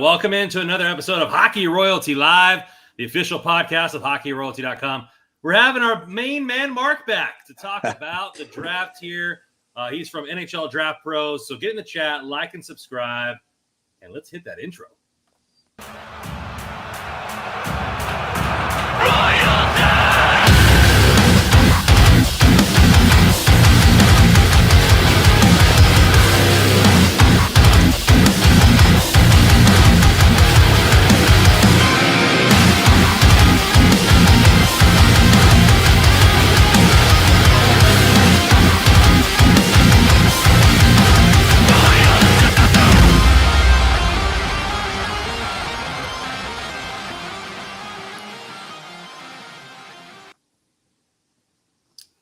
Welcome into another episode of Hockey Royalty Live, the official podcast of HockeyRoyalty.com. We're having our main man, Mark, back to talk about the draft here. He's from NHL Draft Pros, so get in the chat, like and subscribe, and let's hit that intro.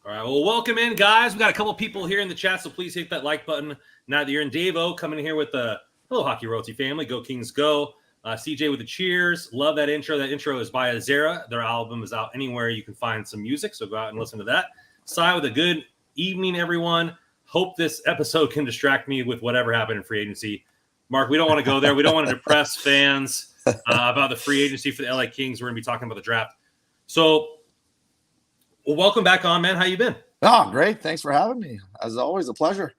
Well, welcome in, guys. We got a couple people here in the chat, so please hit that like button. Now that you're in, Dave-O coming in here with the hello, Hockey Royalty family. Go Kings, go. CJ with the cheers. Love that intro. That intro is by Azera. Their album is out anywhere you can find some music, so go out and listen to that. Sai with a good evening, everyone. Hope this episode can distract me with whatever happened in free agency. Mark, we don't want to go there. We don't want to depress fans about the free agency for the LA Kings. We're going to be talking about the draft. So, well, welcome back on, man. How you been? Oh, great. Thanks for having me. As always, a pleasure.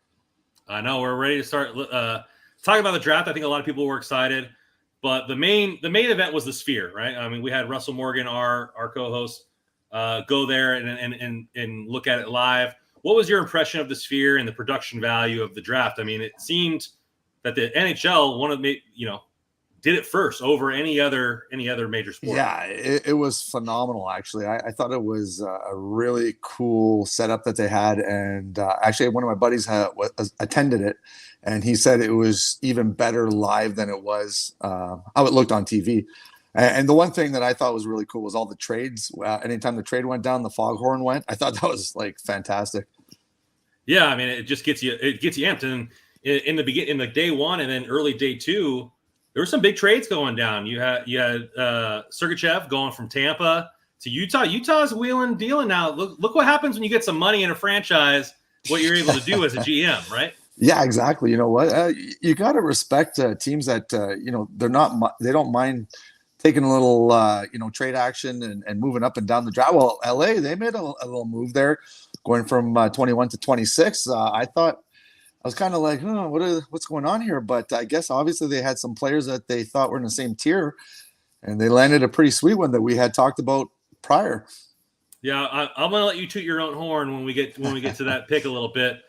I know we're ready to start talking about the draft. I think a lot of people were excited, but the main event was the Sphere, right? I mean, we had Russell Morgan, our co-host, go there and look at it live. What was your impression of the Sphere and the production value of the draft? I mean, it seemed that the NHL did it first over any other major sport. Yeah, it was phenomenal, actually. I thought it was a really cool setup that they had. And actually, one of my buddies attended it, and he said it was even better live than it was how it looked on TV. And the one thing that I thought was really cool was all the trades. Anytime the trade went down, the foghorn went. I thought that was like fantastic. Yeah, I mean, it just gets you amped. And in the day one and then early day two, there were some big trades going down. You had Sergachev going from Tampa to Utah. Utah's wheeling and dealing now. Look what happens when you get some money in a franchise. What you're able to do as a GM, right? Yeah, exactly. You know what? You got to respect teams that they don't mind taking a little trade action and moving up and down the draft. Well, LA, they made a little move there, going from 21 to 26. I thought. I was kind of like, what's going on here? But I guess obviously they had some players that they thought were in the same tier, and they landed a pretty sweet one that we had talked about prior. Yeah, I'm going to let you toot your own horn when we get to that pick a little bit.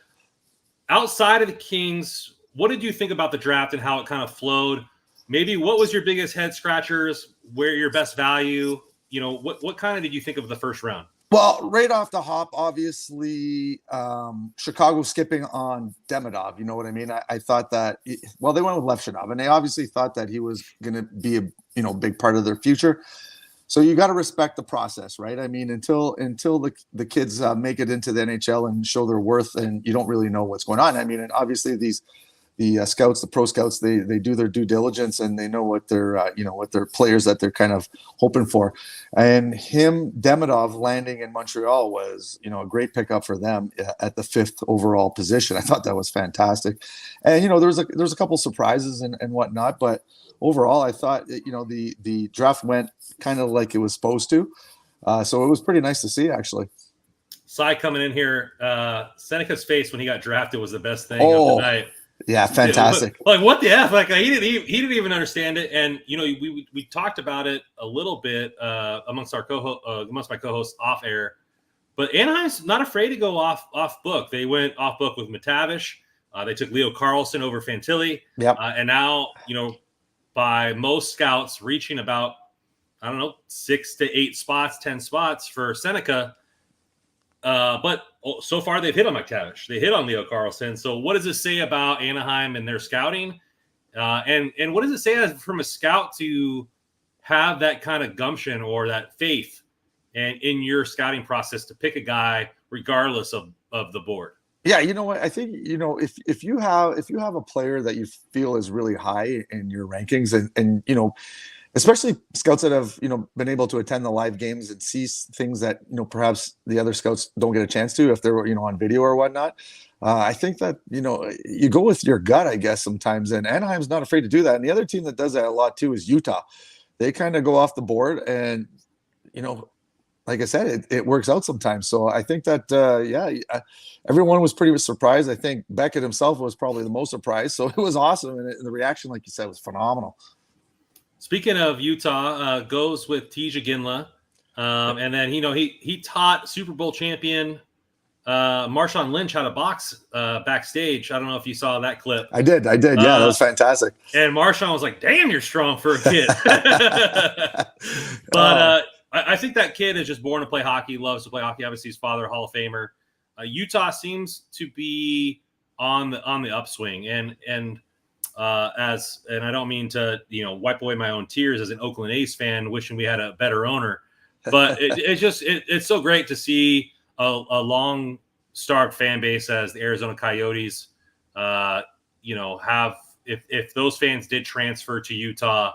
Outside of the Kings, what did you think about the draft and how it kind of flowed? Maybe what was your biggest head scratchers? Where your best value? What kind of did you think of the first round? Well, right off the hop, obviously, Chicago skipping on Demidov. You know what I mean? I thought that, they went with Levshunov, and they obviously thought that he was going to be a big part of their future. So you got to respect the process, right? I mean, until the kids make it into the NHL and show their worth, and you don't really know what's going on. I mean, and obviously the scouts, the pro scouts, they do their due diligence, and they know what their players that they're kind of hoping for. And Demidov landing in Montreal was, a great pickup for them at the 5th overall position. I thought that was fantastic. And, there was a couple surprises and whatnot, but overall I thought, the draft went kind of like it was supposed to. So it was pretty nice to see, actually. Sai coming in here, Seneca's face when he got drafted was the best thing of the night. Yeah, fantastic. Like what the F? Like he didn't even understand it. And we talked about it a little bit amongst my co-hosts off air. But Anaheim's not afraid to go off book. They went off book with McTavish. They took Leo Carlsson over Fantilli. Yep. And now by most scouts reaching about 6 to 8 spots, 10 spots for Seneca. But so far they've hit on McTavish. They hit on Leo Carlsson. So what does it say about Anaheim and their scouting? And what does it say from a scout to have that kind of gumption or that faith in your scouting process to pick a guy regardless of the board? Yeah, you know what? I think, if you have a player that you feel is really high in your rankings and especially scouts that have, been able to attend the live games and see things that, perhaps the other scouts don't get a chance to if they're, on video or whatnot. I think that, you go with your gut, I guess, sometimes, and Anaheim's not afraid to do that. And the other team that does that a lot too is Utah. They kind of go off the board, and, like I said, it works out sometimes. So I think that, everyone was pretty surprised. I think Beckett himself was probably the most surprised. So it was awesome. And the reaction, like you said, was phenomenal. Speaking of Utah, goes with Tija Ginla. And then, he taught Super Bowl champion Marshawn Lynch how to box backstage. I don't know if you saw that clip. I did. Yeah, that was fantastic. And Marshawn was like, damn, you're strong for a kid. But I think that kid is just born to play hockey, loves to play hockey. Obviously, his father, a Hall of Famer. Utah seems to be on the upswing. And I don't mean to, wipe away my own tears as an Oakland A's fan, wishing we had a better owner. But it's so great to see a long-starved fan base as the Arizona Coyotes, have, if those fans did transfer to Utah,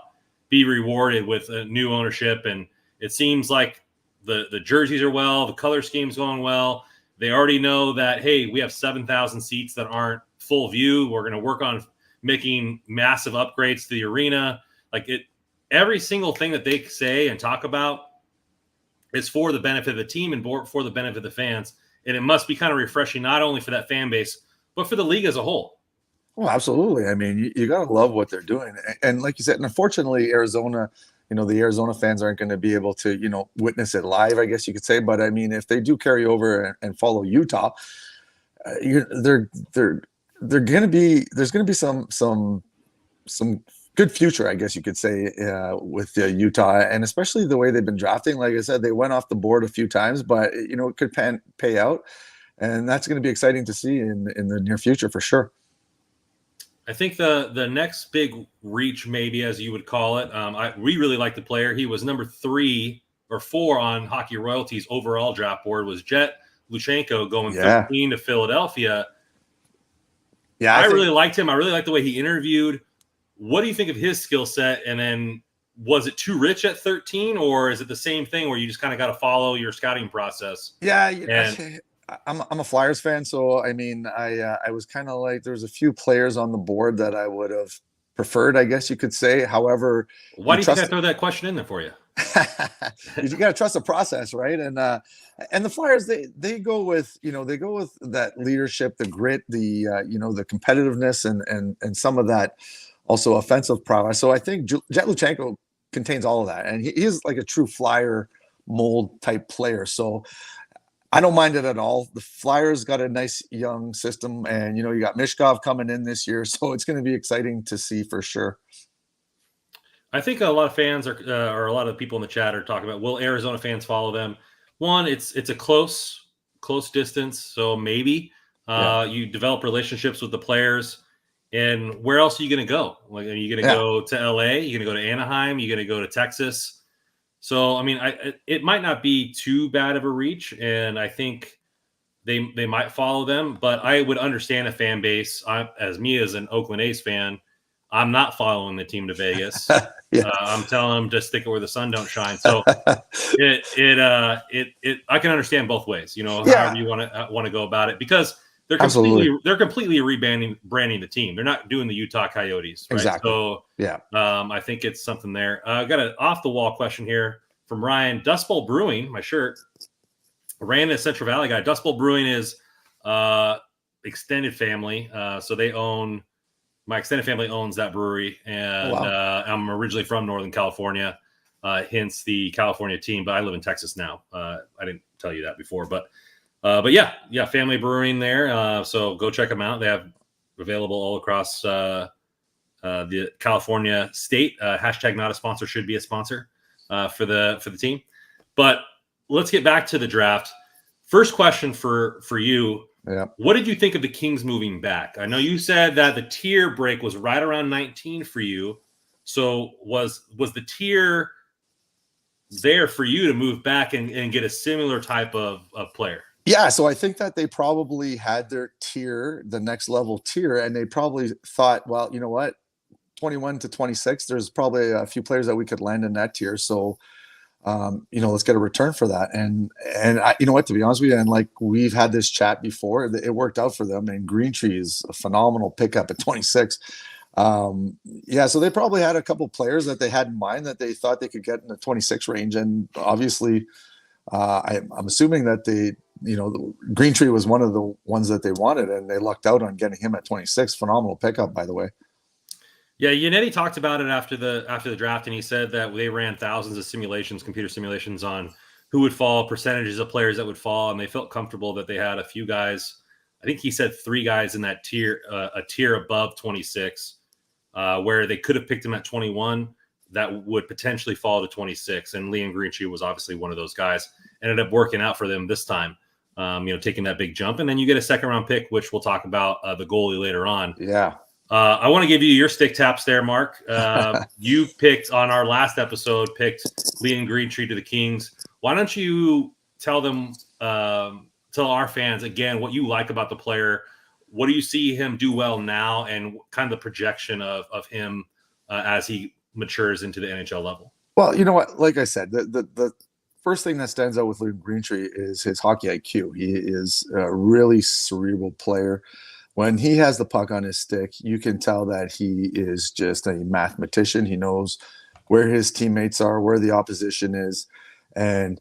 be rewarded with a new ownership. And it seems like the jerseys are well, the color scheme's going well. They already know that, hey, we have 7,000 seats that aren't full view. We're going to work on making massive upgrades to the arena. Every single thing that they say and talk about is for the benefit of the team and for the benefit of the fans. And it must be kind of refreshing, not only for that fan base, but for the league as a whole. Well, absolutely. I mean, you got to love what they're doing. And like you said, and unfortunately, Arizona, the Arizona fans aren't going to be able to, witness it live, I guess you could say. But I mean, if they do carry over and follow Utah, there's going to be some good future, I guess you could say, with Utah, and especially the way they've been drafting. Like I said, they went off the board a few times, but it could pay out, and that's going to be exciting to see in the near future for sure. I think the next big reach, maybe as you would call it, we really like the player. He was number 3 or 4 on Hockey Royalty's overall draft board. Was Jet Luchenko going 13 to Philadelphia. Yeah, I really liked him. I really liked the way he interviewed. What do you think of his skill set? And then was it too rich at 13, or is it the same thing where you just kind of got to follow your scouting process? Yeah, I'm a Flyers fan, so I mean, I was kind of like, there's a few players on the board that I would have preferred, I guess you could say. However, why do you think I throw that question in there for you? You got to trust the process, right? And the Flyers, they go with that leadership, the grit, the the competitiveness, and some of that also offensive prowess. So I think Jet Luchenko contains all of that, and he is like a true Flyer mold type player. So I don't mind it at all. The Flyers got a nice young system, and you got Mishkov coming in this year, so it's going to be exciting to see for sure. I think a lot of fans or a lot of people in the chat are talking about, will Arizona fans follow them? One, it's a close distance, so maybe you develop relationships with the players. And where else are you going to go? Like, are you going to go to LA? Are you going to go to Anaheim? Are you going to go to Texas? So, I mean, it might not be too bad of a reach, and I think they might follow them. But I would understand a fan base. As an Oakland A's fan, I'm not following the team to Vegas. I'm telling them to stick it where the sun don't shine. So I can understand both ways. However you want to go about it, because they're completely rebranding the team. They're not doing the Utah Coyotes, right? Exactly. So I think it's something there. I got an off the wall question here from Ryan. Dust Bowl Brewing, my shirt. Random Central Valley guy. Dust Bowl Brewing is extended family. So my extended family owns that brewery, and I'm originally from Northern California, hence the California team. But I live in Texas now. I didn't tell you that before, but yeah, family brewing there. So go check them out. They have available all across the California state. Hashtag not a sponsor, should be a sponsor for the team. But let's get back to the draft. First question for you. Yeah. What did you think of the Kings moving back? I know you said that the tier break was right around 19 for you. So was the tier there for you to move back and get a similar type of player? Yeah, so I think that they probably had their tier, the next level tier, and they probably thought, well, you know what? 21 to 26, there's probably a few players that we could land in that tier. So, let's get a return for that. And you know what, to be honest with you, and like we've had this chat before, it worked out for them. And Greentree is a phenomenal pickup at 26. So they probably had a couple players that they had in mind that they thought they could get in the 26 range. And obviously, I'm assuming that Greentree was one of the ones that they wanted, and they lucked out on getting him at 26. Phenomenal pickup, by the way. Yeah, Yannetti talked about it after the draft, and he said that they ran thousands of computer simulations on who would fall, percentages of players that would fall, and they felt comfortable that they had a few guys. I think he said 3 guys in that tier, a tier above 26, where they could have picked him at 21 that would potentially fall to 26. And Liam Greentree was obviously one of those guys. Ended up working out for them this time, taking that big jump. And then you get a second-round pick, which we'll talk about the goalie later on. Yeah. I want to give you your stick taps there, Mark. You picked on our last episode, Liam Greentree to the Kings. Why don't you tell our fans again what you like about the player? What do you see him do well now, and kind of the projection of him as he matures into the NHL level? Well, you know what? Like I said, the first thing that stands out with Liam Greentree is his hockey IQ. He is a really cerebral player. When he has the puck on his stick, you can tell that he is just a mathematician. He knows where his teammates are, where the opposition is. And,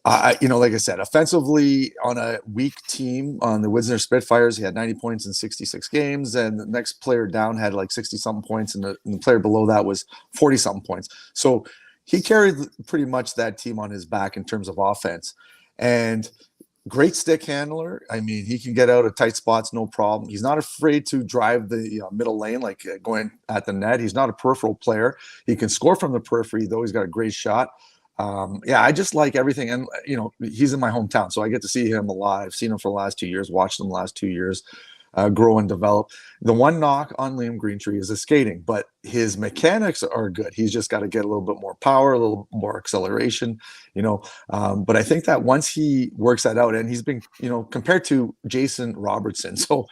like I said, offensively on a weak team on the Wisner Spitfires, he had 90 points in 66 games. And the next player down had like 60-something points. And the player below that was 40-something points. So he carried pretty much that team on his back in terms of offense. And great stick handler. I mean, he can get out of tight spots, no problem. He's not afraid to drive the middle lane, like going at the net. He's not a peripheral player. He can score from the periphery, though. He's got a great shot. I just like everything. And, he's in my hometown, so I get to see him a lot. I've seen him for the last 2 years, watched him the last 2 years grow and develop. The one knock on Liam Greentree is his skating, but his mechanics are good. He's just got to get a little bit more power, a little more acceleration, but I think that once he works that out, and he's been, compared to Jason Robertson. So,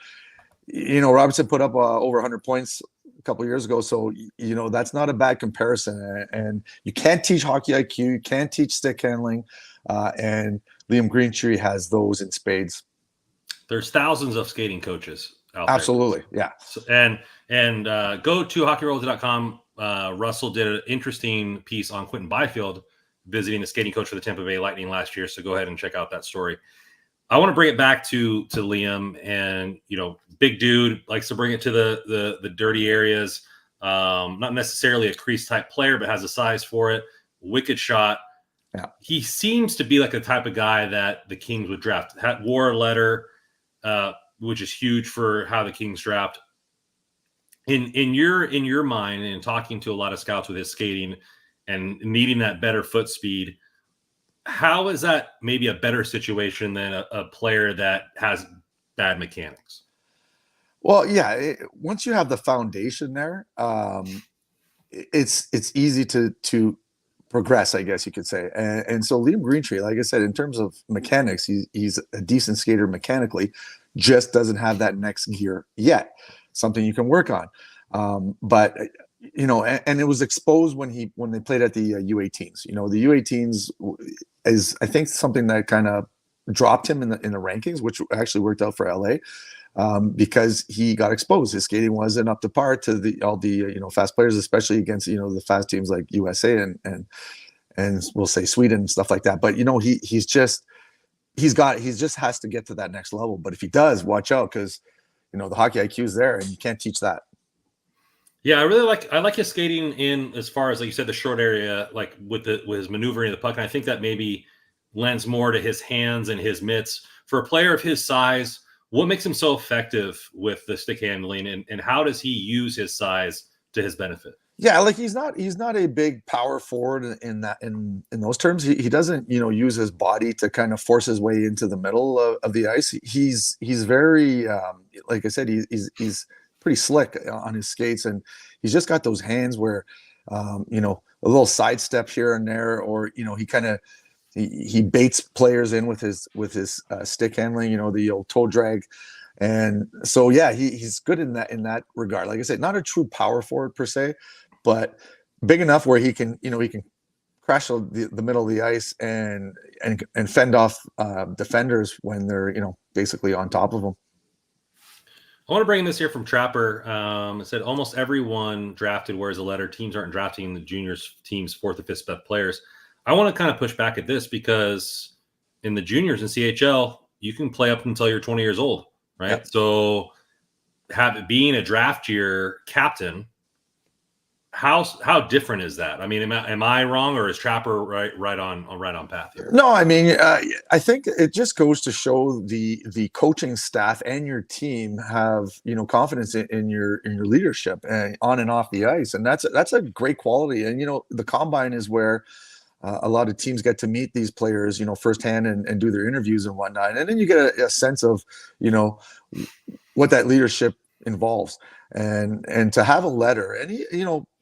Robertson put up over 100 points a couple of years ago. So, that's not a bad comparison. And you can't teach hockey IQ, you can't teach stick handling. And Liam Greentree has those in spades. There's thousands of skating coaches out there. Absolutely, yeah. So, and go to hockeyroyalty.com. Russell did an interesting piece on Quentin Byfield visiting the skating coach for the Tampa Bay Lightning last year. So go ahead and check out that story. I want to bring it back to Liam, and big dude, likes to bring it to the dirty areas. Not necessarily a crease type player, but has a size for it. Wicked shot. Yeah. He seems to be like the type of guy that the Kings would draft. Wore a letter, which is huge for how the Kings draft. In your mind, and talking to a lot of scouts with his skating and needing that better foot speed, how is that maybe a better situation than a player that has bad mechanics? Well, yeah, once you have the foundation there, it's easy to progress, I guess you could say. And so Liam Greentree, like I said, in terms of mechanics, he's a decent skater mechanically, just doesn't have that next gear yet. Something you can work on. But and it was exposed when they played at the U18s. The U18s is, I think, something that kind of dropped him in the rankings, which actually worked out for LA, because he got exposed. His skating wasn't up to par to all the fast players, especially against the fast teams like USA and we'll say Sweden and stuff like that. But he just has to get to that next level. But if he does, watch out, because the hockey IQ is there, and you can't teach that. Yeah, I like his skating in, as far as, like you said, the short area, like with his maneuvering of the puck. And I think that maybe lends more to his hands and his mitts. For a player of his size, what makes him so effective with the stick handling, and how does he use his size to his benefit? Yeah, like he's not a big power forward in those terms. He doesn't use his body to kind of force his way into the middle of the ice. He's very like I said, he's pretty slick on his skates, and he's just got those hands where a little sidestep here and there, or he kind of he baits players in with his stick handling, the old toe drag. And so, yeah, he's good in that regard. Like I said, not a true power forward per se, but big enough where he can crash the middle of the ice and fend off defenders when they're basically on top of them. I want to bring this here from Trapper. It said almost everyone drafted wears a letter. Teams aren't drafting the juniors teams 4th or 5th best players. I want to kind of push back at this because in the juniors in CHL, you can play up until you're 20 years old, right? Yep. So being a draft year captain, how different is that? I mean, am I wrong, or is Trapper right on path here? No, I mean, I think it just goes to show the coaching staff and your team have confidence in your leadership on and off the ice, and that's a great quality. And the combine is where a lot of teams get to meet these players firsthand and do their interviews and whatnot, and then you get a sense of what that leadership involves. And to have a letter, and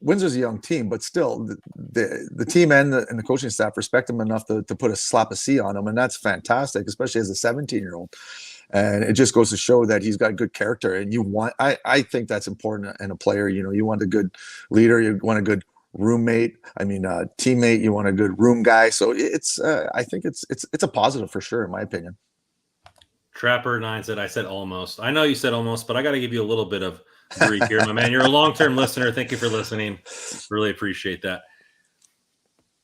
Windsor's a young team, but still the team and the coaching staff respect him enough to put a slap of C on him, and that's fantastic, especially as a 17-year-old. And it just goes to show that he's got good character, and I think that's important in a player. You want a good leader, you want a good roommate, teammate, you want a good room guy. So it's I think it's a positive for sure, in my opinion. Trapper9 said, I said almost. I know you said almost, but I got to give you a little bit of grief here, my man. You're a long-term listener. Thank you for listening. Really appreciate that.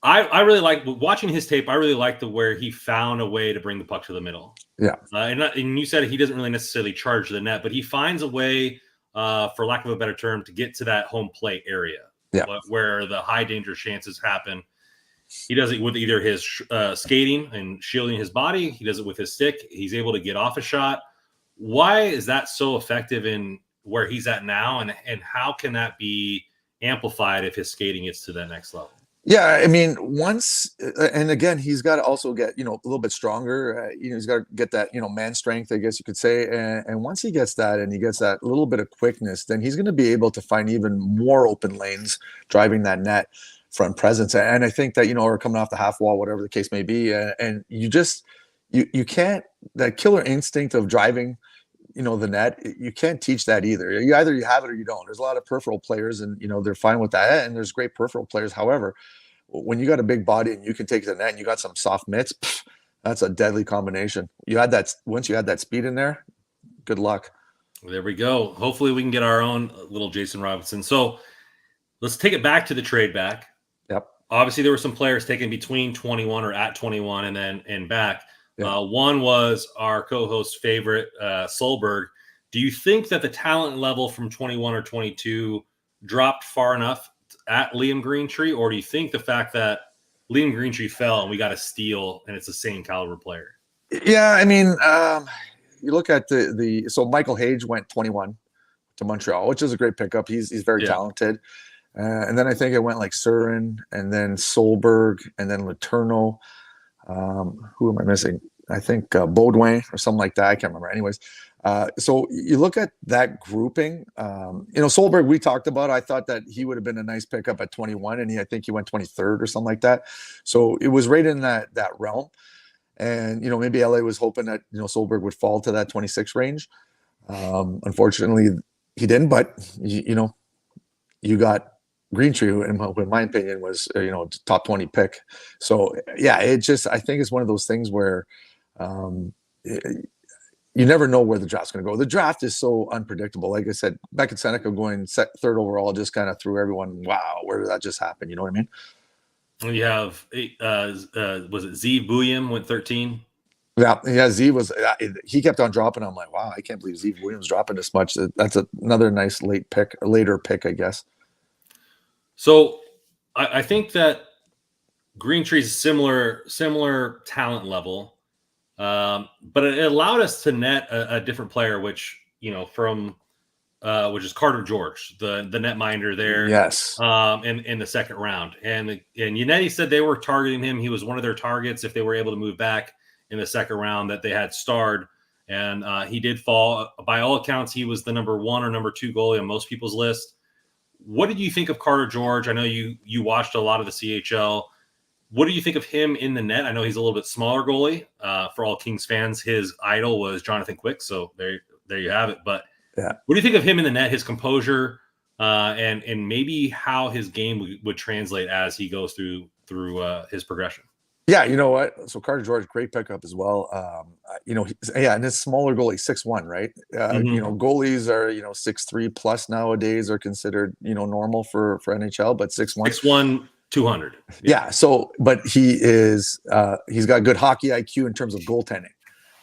I really like watching his tape. I really like where he found a way to bring the puck to the middle. Yeah. And you said he doesn't really necessarily charge the net, but he finds a way, for lack of a better term, to get to that home plate area. Yeah. Where the high danger chances happen. He does it with either his skating and shielding his body. He does it with his stick. He's able to get off a shot. Why is that so effective in where he's at now? And how can that be amplified if his skating gets to that next level? Yeah, I mean, once, and again, he's got to also get, a little bit stronger. He's got to get that, man strength, I guess you could say. And once he gets that and he gets that little bit of quickness, then he's going to be able to find even more open lanes driving that net front presence. And I think that, or coming off the half wall, whatever the case may be. And you can't, that killer instinct of driving, the net, you can't teach that either. Either you have it or you don't. There's a lot of peripheral players and, they're fine with that. And there's great peripheral players. However, when you got a big body and you can take the net and you got some soft mitts, that's a deadly combination. Once you had that speed in there, good luck. There we go. Hopefully we can get our own little Jason Robinson. So let's take it back to the trade back. Yep. Obviously there were some players taken between 21 or at 21 and back. Yeah. One was our co-host's favorite, Solberg. Do you think that the talent level from 21 or 22 dropped far enough at Liam Greentree, or do you think the fact that Liam Greentree fell and we got a steal and it's the same caliber player? Yeah, I mean, you look at so Michael Hage went 21 to Montreal, which is a great pickup. He's very talented. And then I think it went like Surin and then Solberg and then Letourneau. Who am I missing? I think Baudouin or something like that. I can't remember. Anyways, so you look at that grouping. Solberg we talked about. I thought that he would have been a nice pickup at 21, and I think he went 23rd or something like that. So it was right in that realm. And maybe LA was hoping that Solberg would fall to that 26 range. Unfortunately, he didn't. But you got Greentree, in my opinion, was top 20 pick. So yeah, I think it's one of those things where you never know where the draft's going to go. The draft is so unpredictable. Like I said, back at Seneca, going third overall just kind of threw everyone. Wow, where did that just happen? You know what I mean? You have was it Zeev Bouillon went 13? Yeah. Z was he kept on dropping. I'm like, wow, I can't believe Zeev Williams dropping this much. That's another nice later pick, I guess. So I think that Greentree's similar talent level, but it allowed us to net a different player, which which is Carter George, the netminder there. Yes. In the second round, and Yannetti said they were targeting him. He was one of their targets if they were able to move back in the second round that they had starred, and he did fall. By all accounts, he was the number 1 or number 2 goalie on most people's list. What did you think of Carter George? I know you watched a lot of the CHL. What do you think of him in the net? I know he's a little bit smaller goalie. For all Kings fans, his idol was Jonathan Quick. So there you have it. But yeah, what do you think of him in the net, his composure, and maybe how his game would translate as he goes through his progression? yeah. You know what? So Carter George, great pickup as well. And his smaller goalie, 6'1", right? Goalies are 6'3" plus nowadays are considered normal for NHL, but 6'1", 6'1", 200. Yeah. So, but he's got good hockey IQ in terms of goaltending.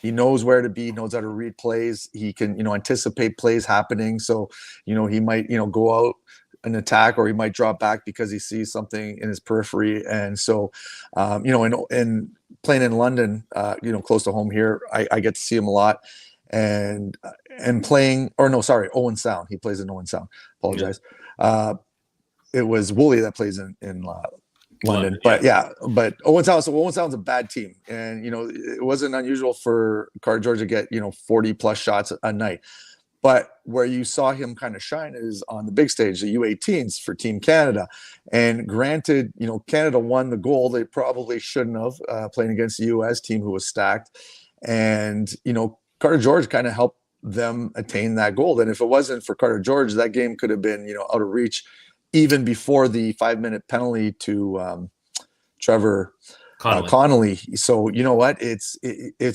He knows where to be, knows how to read plays. He can, anticipate plays happening. So, he might, go out and attack, or he might drop back because he sees something in his periphery. And so, and playing in London, close to home here, I get to see him a lot. And playing, Owen Sound. He plays in Owen Sound. Apologize. Yeah. It was Woolley that plays in London, but Owen Sound's a bad team, and it wasn't unusual for Carter George to get 40 plus shots a night. But where you saw him kind of shine is on the big stage, the U18s for Team Canada. And granted, Canada won the gold. They probably shouldn't have, playing against the US team who was stacked. And Carter George kind of helped them attain that gold. And if it wasn't for Carter George, that game could have been out of reach even before the 5-minute penalty to Trevor Connolly. So you know what? It's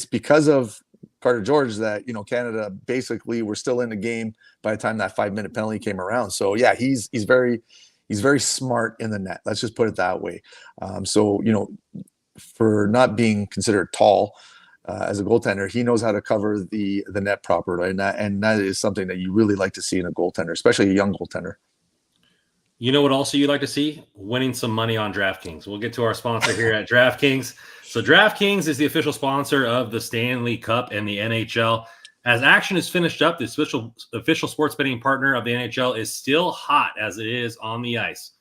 because of Carter George that Canada basically were still in the game by the time that 5-minute penalty came around. So yeah, he's very smart in the net. Let's just put it that way. So for not being considered tall as a goaltender, he knows how to cover the net properly, and that is something that you really like to see in a goaltender, especially a young goaltender. You know what also you'd like to see? Winning some money on DraftKings. We'll get to our sponsor here at DraftKings. So DraftKings is the official sponsor of the Stanley Cup and the NHL. As action is finished up, the official sports betting partner of the NHL is still hot as it is on the ice.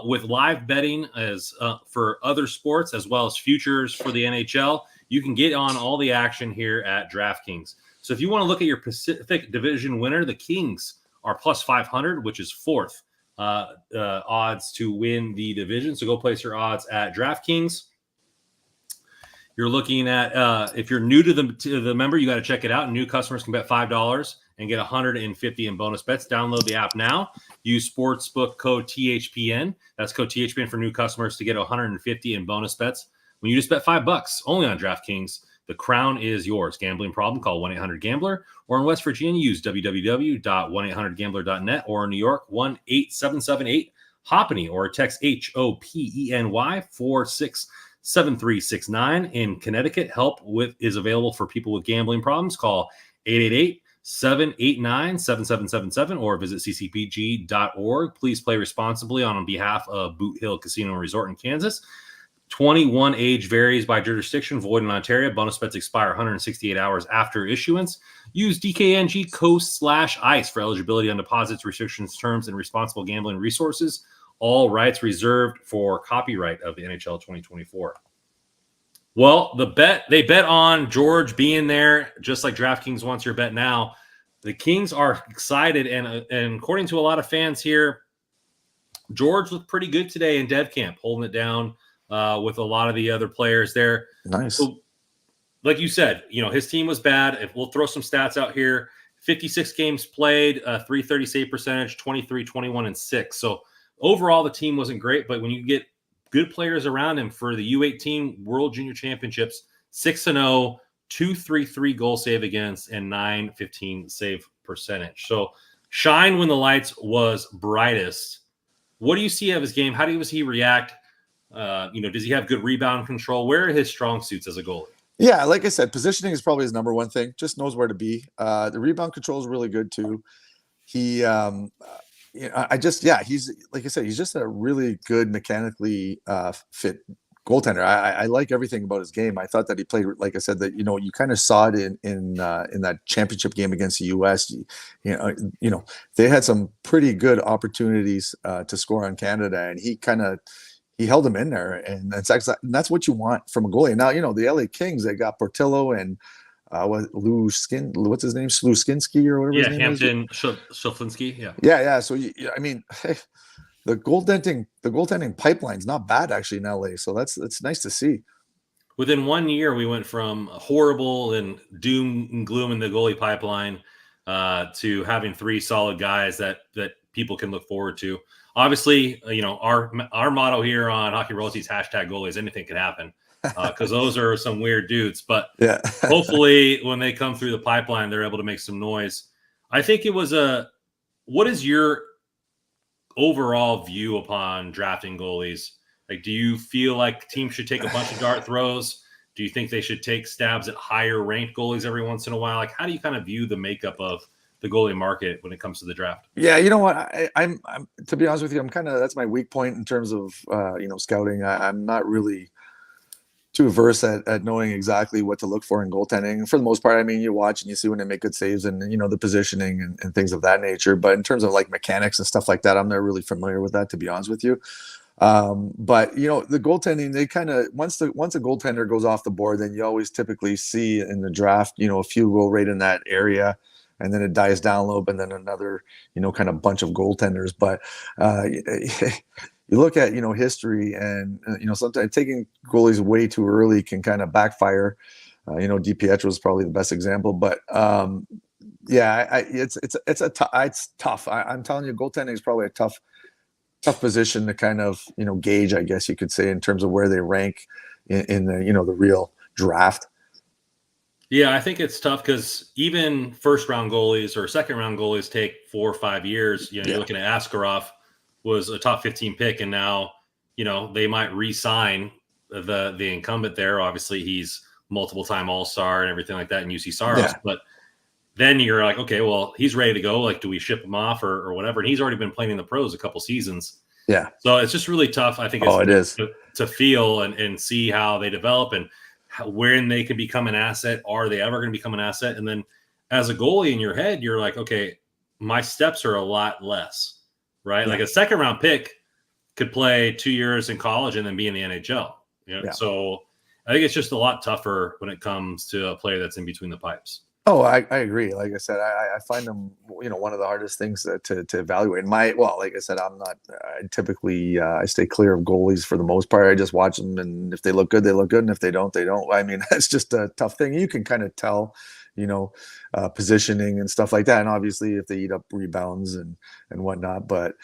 With live betting as for other sports as well as futures for the NHL, you can get on all the action here at DraftKings. So if you want to look at your Pacific Division winner, the Kings are plus 500, which is fourth odds to win the division. So go place your odds at DraftKings. You're looking at if you're new to the member, you got to check it out. New customers can bet $5 and get $150 in bonus bets. Download the app now. Use sportsbook code THPN. That's code THPN for new customers to get $150 in bonus bets. When you just bet $5 only on DraftKings, the crown is yours. Gambling problem? Call 1-800-GAMBLER. Or in West Virginia, use www.1800gambler.net. Or in New York, 1-8778-HOPENY. Or text HOPENY 467369. In Connecticut, help is available for people with gambling problems. Call 888-789-7777 or visit ccpg.org. Please play responsibly on behalf of Boot Hill Casino and Resort in Kansas. 21 age varies by jurisdiction. Void in Ontario. Bonus bets expire 168 hours after issuance. Use DKNG COAST/ICE for eligibility on deposits, restrictions, terms, and responsible gambling resources. All rights reserved for copyright of the NHL 2024. Well, they bet on George being there, just like DraftKings wants your bet now. The Kings are excited, and according to a lot of fans here, George looked pretty good today in dev camp, holding it down with a lot of the other players there. Nice. So, like you said, his team was bad. If we'll throw some stats out here, 56 games played, 330 save percentage, 23, 21, and 6. So overall, the team wasn't great, but when you get good players around him for the U18 World Junior Championships, 6-0, 233 goal save against, and 915 save percentage. So shine when the lights was brightest. What do you see of his game? How does he react? Does he have good rebound control? Where are his strong suits as a goalie? Yeah, like I said, positioning is probably his number one thing. Just knows where to be. The rebound control is really good too. He, he's like I said, he's just a really good mechanically fit goaltender. I like everything about his game. I thought that he played, like I said, that you kind of saw it in that championship game against the U.S. They had some pretty good opportunities to score on Canada, and he held them in there, and that's what you want from a goalie. Now, the LA Kings, they got Portillo and what's his name? Sluszkinski or whatever his name Hampton Shoflinski. Yeah. Yeah. So, the goaltending pipeline's not bad actually in LA. So that's nice to see. Within 1 year, we went from horrible and doom and gloom in the goalie pipeline to having 3 solid guys that people can look forward to. Obviously, our motto here on Hockey Royalties #goalies, anything can happen, because those are some weird dudes. But Yeah. hopefully, when they come through the pipeline, they're able to make some noise. I think it was what is your overall view upon drafting goalies? Like, do you feel like teams should take a bunch of dart throws? Do you think they should take stabs at higher ranked goalies every once in a while? Like, how do you kind of view the makeup of the goalie market when it comes to the draft? Yeah, you know what? I'm to be honest with you, I'm kind of that's my weak point in terms of scouting. I'm not really too averse at knowing exactly what to look for in goaltending. For the most part, I mean, you watch and you see when they make good saves and the positioning and things of that nature. But in terms of like mechanics and stuff like that, I'm not really familiar with that, to be honest with you. But the goaltending, they kind of once a goaltender goes off the board, then you always typically see in the draft, a few go right in that area, and then it dies down a little bit, and then another, kind of bunch of goaltenders. But you look at history, and sometimes taking goalies way too early can kind of backfire. DiPietro was probably the best example, but yeah, it's tough. I'm telling you, goaltending is probably a tough position to kind of gauge, I guess you could say, in terms of where they rank in the the real draft. Yeah, I think it's tough because even first round goalies or second round goalies take 4 or 5 years. You're looking at Askarov was a top 15 pick, and now they might re-sign the incumbent there. Obviously, he's multiple time All-Star and everything like that in UC Saros, Yeah. but then you're like, okay, well, he's ready to go. Like, do we ship him off or whatever? And he's already been playing in the pros a couple seasons. Yeah. So it's just really tough, I think, it is to feel and see how they develop and when they can become an asset. Are they ever going to become an asset? And then as a goalie in your head, you're like, okay, my steps are a lot less, right? Yeah. Like a second round pick could play 2 years in college and then be in the NHL. Yeah. So I think it's just a lot tougher when it comes to a player that's in between the pipes. Oh, I agree. Like I said, I find them, one of the hardest things to evaluate. Like I said, I'm not. I typically I stay clear of goalies for the most part. I just watch them, and if they look good, they look good, and if they don't, they don't. I mean, that's just a tough thing. You can kind of tell, positioning and stuff like that, and obviously if they eat up rebounds and whatnot. But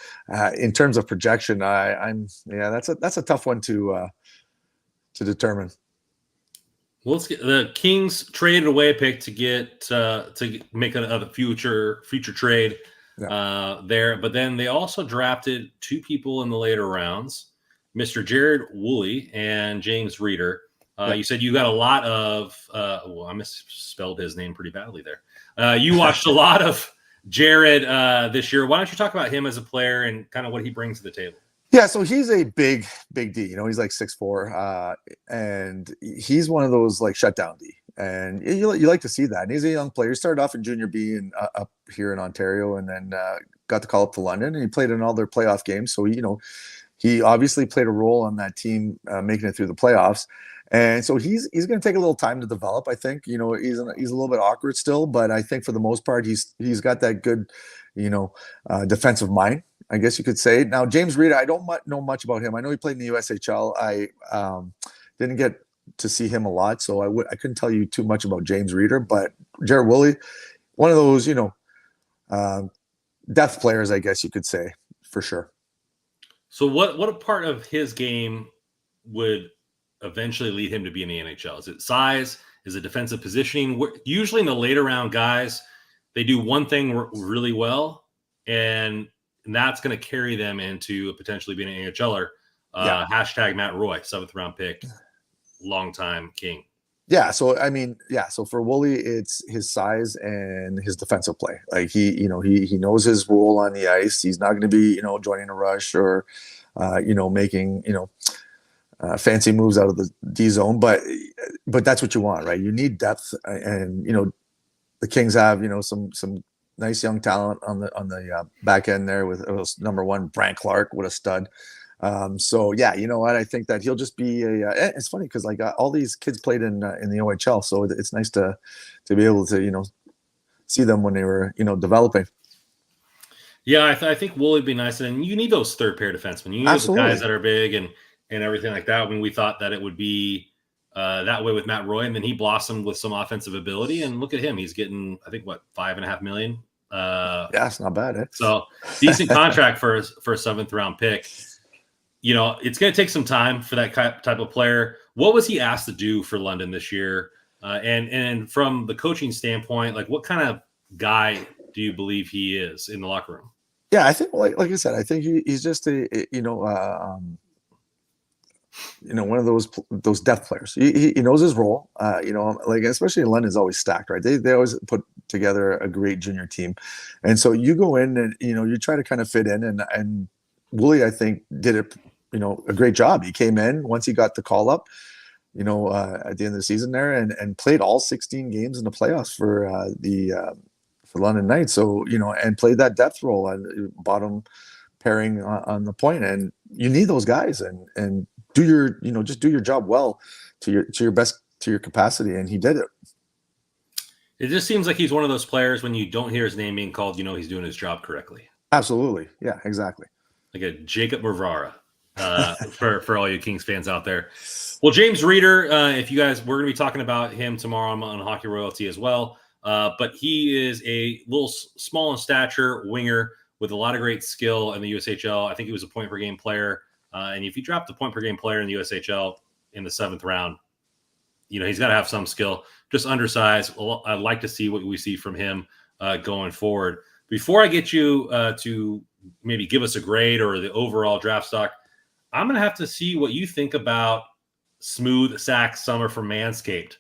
in terms of projection, that's a tough one to determine. Well, let's get the Kings traded away a pick to get to make a future trade there, but then they also drafted 2 people in the later rounds, Mr. Jared Woolley and James Reeder. You said you got a lot of I misspelled his name pretty badly there. You watched a lot of Jared this year. Why don't you talk about him as a player and kind of what he brings to the table? Yeah, so he's a big D. He's like 6'4", and he's one of those like shutdown D. And you like to see that. And he's a young player. He started off in junior B and up here in Ontario, and then got the call up to London, and he played in all their playoff games. So he obviously played a role on that team making it through the playoffs. And so he's going to take a little time to develop. I think he's a little bit awkward still, but I think for the most part he's got that good defensive mind, I guess you could say. Now, James Reeder, I don't know much about him. I know he played in the USHL. I didn't get to see him a lot, so I couldn't tell you too much about James Reeder. But Jared Woolley, one of those, depth players, I guess you could say, for sure. So what a part of his game would eventually lead him to be in the NHL? Is it size? Is it defensive positioning? Usually in the later round guys, they do one thing really well, and that's going to carry them into potentially being an NHLer. Hashtag Matt Roy, 7th round pick, longtime King. Yeah. So, I mean, so for Woolley, it's his size and his defensive play. Like he knows his role on the ice. He's not going to be, joining a rush or, making, fancy moves out of the D zone, but that's what you want, right? You need depth, and the Kings have some nice young talent on the back end there with number 1 Brant Clark. What a stud! So yeah, you know what? I think that he'll just be it's funny because like all these kids played in the OHL, so it's nice to be able to see them when they were developing. Yeah, I think Woolley would be nice, and you need those third pair defensemen. You need those guys that are big and everything like that. When we thought that it would be that way with Matt Roy, and then he blossomed with some offensive ability. And look at him; he's getting, I think, what, $5.5 million. Yeah, it's not bad. So decent contract for a 7th round pick. You know, it's going to take some time for that type of player. What was he asked to do for London this year? And from the coaching standpoint, like, what kind of guy do you believe he is in the locker room? Yeah, I think, like I said, I think he's just one of those depth players. He knows his role. Like, especially in London's always stacked, right? They always put together a great junior team, and so you go in and you try to kind of fit in. And Woolley, I think, did a great job. He came in once he got the call up, at the end of the season there, and played all 16 games in the playoffs for London Knights. So and played that depth role and bottom pairing on the point. And you need those guys and do your just do your job well to your best, to your capacity, and he did it. It just seems like he's one of those players when you don't hear his name being called, he's doing his job correctly. Absolutely, yeah, exactly. Like a Jacob Rivara for all you Kings fans out there. Well, James Reeder, if you guys, we're going to be talking about him tomorrow on Hockey Royalty as well. But he is a little small in stature winger with a lot of great skill in the USHL. I think he was a point per game player. And if you drop the point per game player in the USHL in the 7th round, he's got to have some skill. Just undersized. Well, I'd like to see what we see from him going forward. Before I get you to maybe give us a grade or the overall draft stock, I'm going to have to see what you think about Smooth Sack Summer from Manscaped.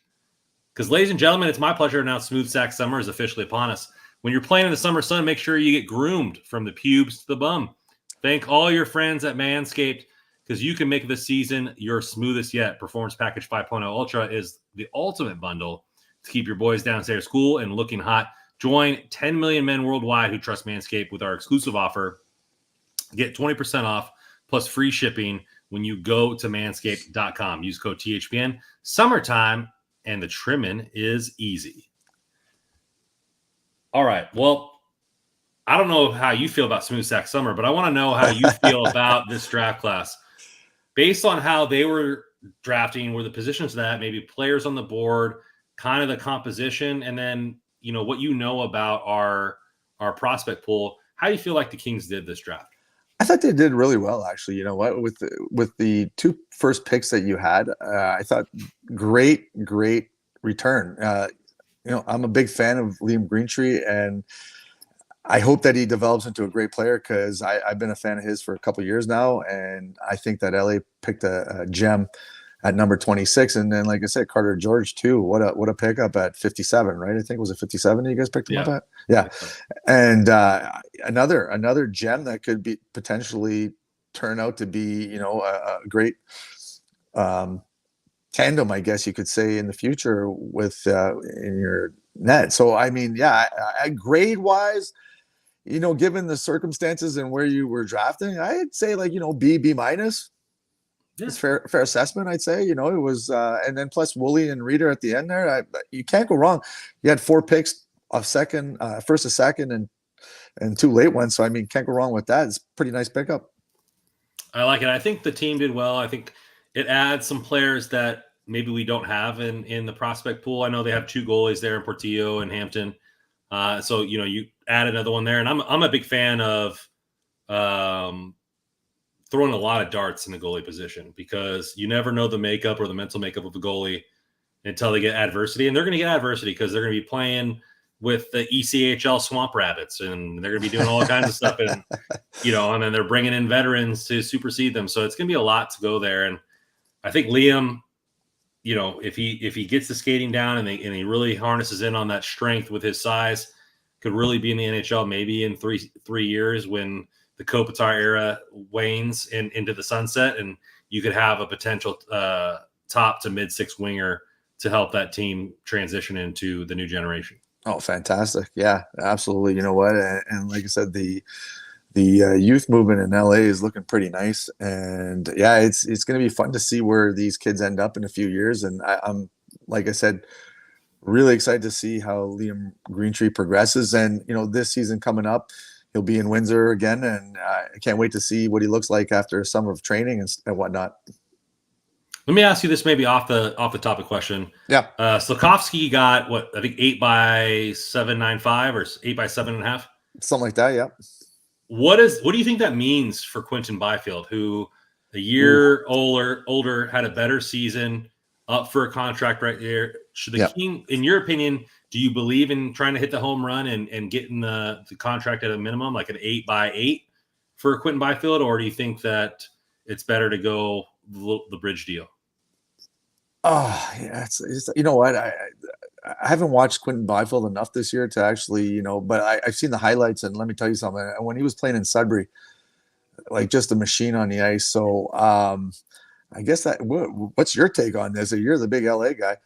Because, ladies and gentlemen, it's my pleasure to announce Smooth Sack Summer is officially upon us. When you're playing in the summer sun, make sure you get groomed from the pubes to the bum. Thank all your friends at Manscaped, because you can make this season your smoothest yet. Performance Package 5.0 Ultra is the ultimate bundle to keep your boys downstairs cool and looking hot. Join 10 million men worldwide who trust Manscaped with our exclusive offer. Get 20% off plus free shipping when you go to manscaped.com. Use code THPN. Summertime, and the trimming is easy. All right. Well, I don't know how you feel about Smooth Sack Summer, but I want to know how you feel about this draft class. Based on how they were drafting, were the positions that maybe players on the board, kind of the composition, and then, what about our prospect pool, how do you feel like the Kings did this draft? I thought they did really well, actually. You know what? With the 2 first picks that you had, I thought great return. I'm a big fan of Liam Greentree, and I hope that he develops into a great player, because I've been a fan of his for a couple of years now, and I think that LA picked a gem at number 26. And then, like I said, Carter George too. What a pickup at 57, right? I think it was 57 you guys picked him up at. Yeah. And another gem that could be potentially turn out to be, a great tandem, I guess you could say, in the future with in your net. So I mean, grade wise, given the circumstances and where you were drafting, I'd say B minus. It's fair assessment, I'd say. It was, and then plus Woolley and Reeder at the end there. You can't go wrong. You had 4 picks of first, a second, and 2 late ones. So I mean, can't go wrong with that. It's a pretty nice pickup. I like it. I think the team did well. I think it adds some players that maybe we don't have in the prospect pool. I know they have 2 goalies there in Portillo and Hampton. So you add another one there, and I'm a big fan of throwing a lot of darts in the goalie position, because you never know the makeup or the mental makeup of a goalie until they get adversity. And they're going to get adversity because they're going to be playing with the ECHL Swamp Rabbits, and they're going to be doing all kinds of stuff. And, and then they're bringing in veterans to supersede them. So it's going to be a lot to go there. And I think Liam, if he gets the skating down and he really harnesses in on that strength with his size, could really be in the NHL maybe in three years when the Kopitar era wanes into the sunset, and you could have a potential top to mid-6 winger to help that team transition into the new generation. Oh, fantastic. Yeah, absolutely. You know what? And like I said, the youth movement in LA is looking pretty nice. And yeah, it's going to be fun to see where these kids end up in a few years. And I'm, like I said, really excited to see how Liam Greentree progresses. And, this season coming up, he'll be in Windsor again, and I can't wait to see what he looks like after a summer of training and whatnot. Let me ask you this, maybe off the topic question. Yeah. Slafkovsky got what, I think 8x7.95 or 8x7.5, Something like that. Yeah. What do you think that means for Quinton Byfield, who a year older, had a better season, up for a contract right there? Should the King, in your opinion, do you believe in trying to hit the home run and getting the contract at a minimum, like an 8x8 for Quinton Byfield, or do you think that it's better to go the bridge deal? Oh, yeah. It's you know what? I haven't watched Quinton Byfield enough this year to actually, but I've seen the highlights, and let me tell you something. When he was playing in Sudbury, like just a machine on the ice. So I guess what's your take on this? You're the big LA guy.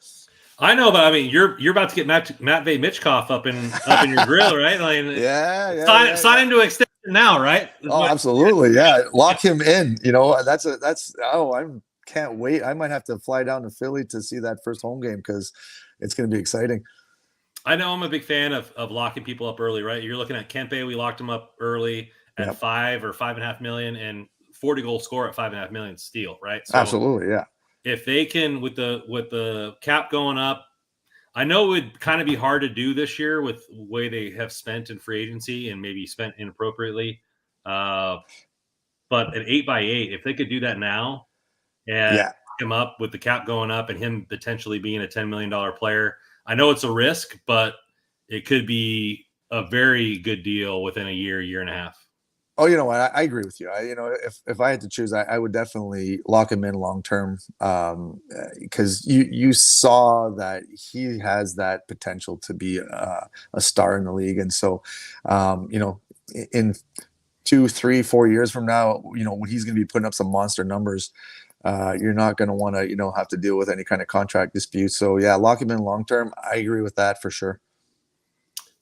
I know, but I mean, you're about to get Matvei Michkov up in your grill, right? Like, sign him to extension now, right? Oh, absolutely, yeah. Lock him in. I can't wait. I might have to fly down to Philly to see that first home game because it's going to be exciting. I know I'm a big fan of locking people up early, right? You're looking at Kempe. We locked him up early at $5 or $5.5 million, and 40-goal score at $5.5 million steal, right? So absolutely, yeah. If they can, with the cap going up, I know it would kind of be hard to do this year with the way they have spent in free agency and maybe spent inappropriately. But at 8x8, if they could do that now and lock him up with the cap going up and him potentially being a $10 million player, I know it's a risk, but it could be a very good deal within a year and a half. Oh, you know what? I agree with you. If I had to choose, I would definitely lock him in long term because you saw that he has that potential to be a star in the league, and so in 2, 3, 4 years from now, when he's going to be putting up some monster numbers, you're not going to want to have to deal with any kind of contract dispute. So yeah, lock him in long term. I agree with that for sure.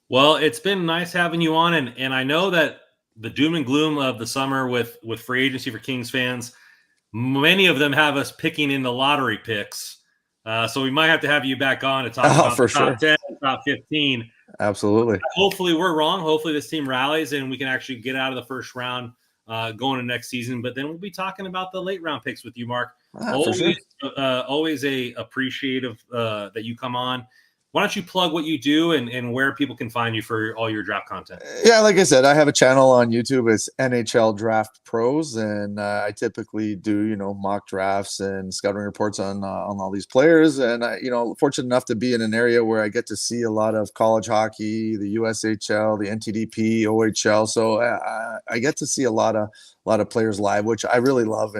Well, it's been nice having you on, and I know that the doom and gloom of the summer with free agency for Kings fans, many of them have us picking in the lottery picks. So we might have to have you back on to talk about the top 10, top 15. Absolutely. Hopefully we're wrong. Hopefully this team rallies and we can actually get out of the first round going to next season. But then we'll be talking about the late round picks with you, Mark. Always a appreciative that you come on. Why don't you plug what you do and where people can find you for all your draft content? Yeah, like I said, I have a channel on YouTube. It's NHL Draft Pros, and I typically do, mock drafts and scouting reports on all these players. And fortunate enough to be in an area where I get to see a lot of college hockey, the USHL, the NTDP, OHL. So I get to see a lot of players live, which I really love.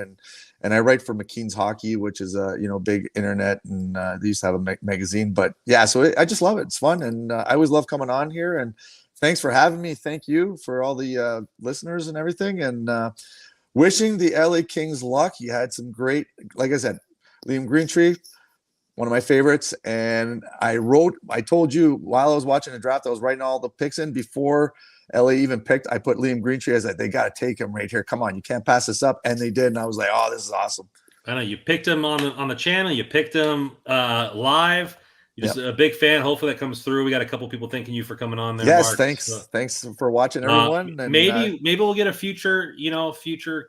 And I write for McKean's Hockey, which is a big internet, and they used to have a magazine. But yeah, so I just love it. It's fun, and I always love coming on here. And thanks for having me. Thank you for all the listeners and everything. And wishing the LA Kings luck. You had some great, like I said, Liam Greentree, one of my favorites. And I told you while I was watching the draft, I was writing all the picks in before LA even picked. I put Liam Greentree as they got to take him right here. Come on, you can't pass this up. And they did. And I was like, oh, this is awesome. I know you picked him on the channel. You picked him live. You're just a big fan. Hopefully that comes through. We got a couple people thanking you for coming on there. Yes, Mark. thanks. So, thanks for watching, everyone. And, maybe we'll get a future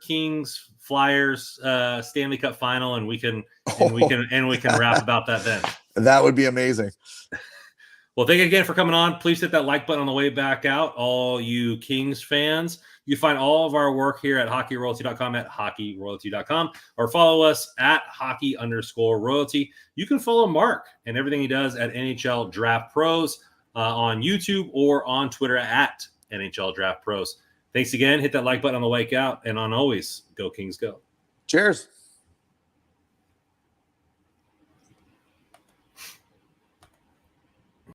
Kings Flyers Stanley Cup final, and we can rap about that then. That would be amazing. Well, thank you again for coming on. Please hit that like button on the way back out, all you Kings fans. You find all of our work here at hockeyroyalty.com, at hockeyroyalty.com, or follow us at hockey_royalty. You can follow Mark and everything he does at NHL Draft Pros on YouTube or on Twitter at NHL Draft Pros. Thanks again. Hit that like button on the way out, and on always, go Kings go. Cheers.